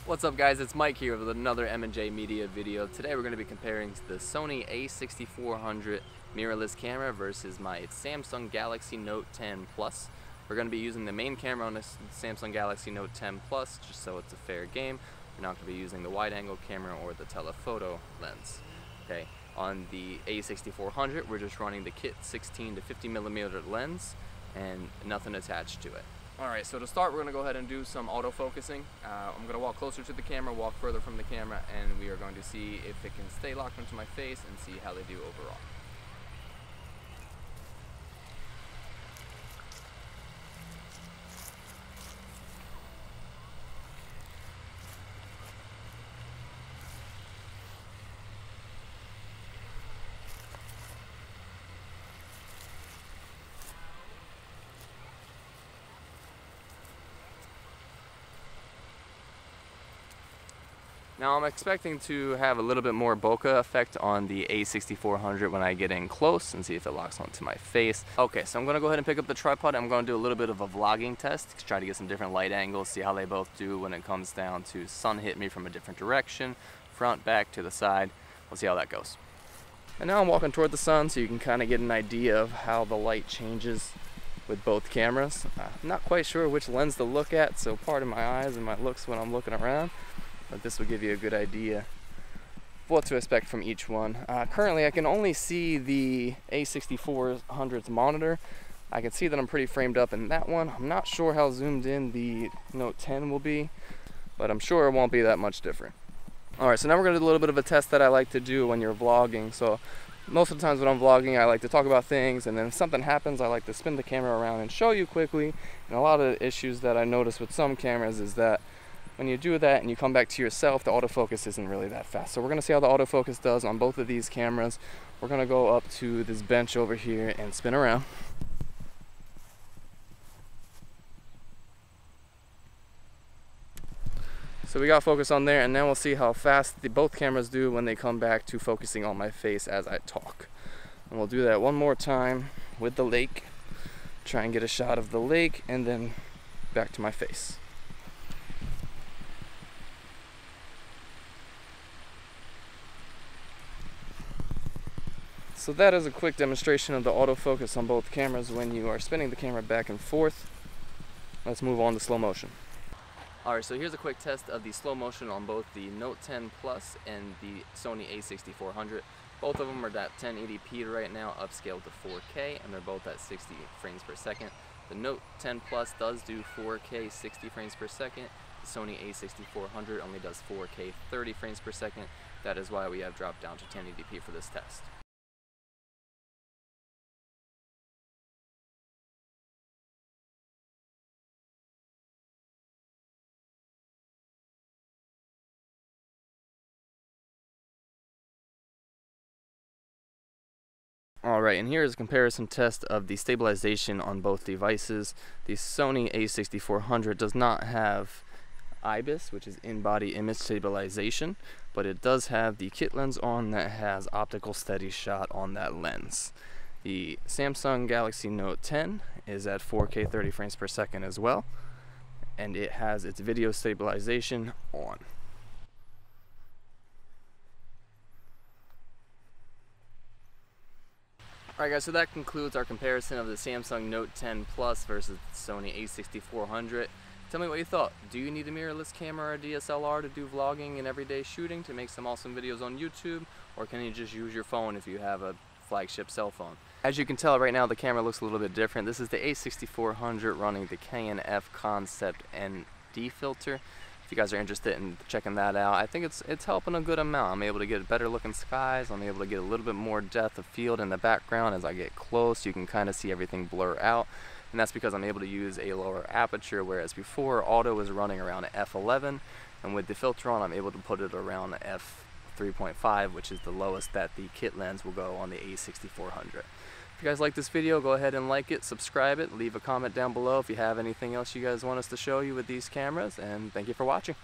What's up guys, it's Mike here with another M&J Media video. Today we're going to be comparing the Sony a6400 mirrorless camera versus my Samsung Galaxy Note 10 Plus. We're going to be using the main camera on this Samsung Galaxy Note 10 Plus just so it's a fair game. We're not going to be using the wide angle camera or the telephoto lens. Okay, on the a6400 we're just running the kit 16 to 50mm lens and nothing attached to it. Alright, so to start we're going to go ahead and do some autofocusing. I'm going to walk closer to the camera, walk further from the camera, and we are going to see if it can stay locked into my face and see how they do overall. Now I'm expecting to have a little bit more bokeh effect on the a6400 when I get in close and see if it locks onto my face. Okay, so I'm going to go ahead and pick up the tripod. I'm going to do a little bit of a vlogging test to try to get some different light angles, see how they both do when it comes down to sun hit me from a different direction, front, back, to the side. We'll see how that goes. And now I'm walking toward the sun so you can kind of get an idea of how the light changes with both cameras. I'm not quite sure which lens to look at, so pardon my eyes and my looks when I'm looking around. But this will give you a good idea of what to expect from each one. Currently I can only see the a6400's monitor. I can see that I'm pretty framed up in that one. I'm not sure how zoomed in the Note 10 will be, but I'm sure it won't be that much different. Alright, so now we're going to do a little bit of a test that I like to do when you're vlogging. So most of the times when I'm vlogging I like to talk about things, and then if something happens I like to spin the camera around and show you quickly. And a lot of the issues that I notice with some cameras is that when you do that and you come back to yourself, the autofocus isn't really that fast. So we're going to see how the autofocus does on both of these cameras. We're going to go up to this bench over here and spin around. So we got focus on there, and then we'll see how fast both cameras do when they come back to focusing on my face as I talk. And we'll do that one more time with the lake. Try and get a shot of the lake and then back to my face. So that is a quick demonstration of the autofocus on both cameras when you are spinning the camera back and forth. Let's move on to slow motion. Alright, so here's a quick test of the slow motion on both the Note 10 Plus and the Sony a6400. Both of them are at 1080p right now, upscaled to 4K, and they're both at 60 frames per second. The Note 10 Plus does do 4K 60 frames per second. The Sony a6400 only does 4K 30 frames per second. That is why we have dropped down to 1080p for this test. Alright, and here is a comparison test of the stabilization on both devices. The Sony a6400 does not have IBIS, which is in-body image stabilization, but it does have the kit lens on that has optical steady shot on that lens. The Samsung Galaxy Note 10 is at 4K 30 frames per second as well, and it has its video stabilization on. Alright guys, so that concludes our comparison of the Samsung Note 10 Plus versus the Sony a6400. Tell me what you thought. Do you need a mirrorless camera or a DSLR to do vlogging and everyday shooting to make some awesome videos on YouTube? Or can you just use your phone if you have a flagship cell phone? As you can tell right now, the camera looks a little bit different. This is the a6400 running the K&F Concept ND filter. If you guys are interested in checking that out, I think it's helping a good amount. I'm able to get better looking skies. I'm able to get a little bit more depth of field in the background. As I get close, you can kind of see everything blur out. And that's because I'm able to use a lower aperture, whereas before auto was running around f11, and with the filter on I'm able to put it around f3.5, which is the lowest that the kit lens will go on the a6400. If you guys like this video, go ahead and like it, subscribe it, leave a comment down below if you have anything else you guys want us to show you with these cameras, and thank you for watching.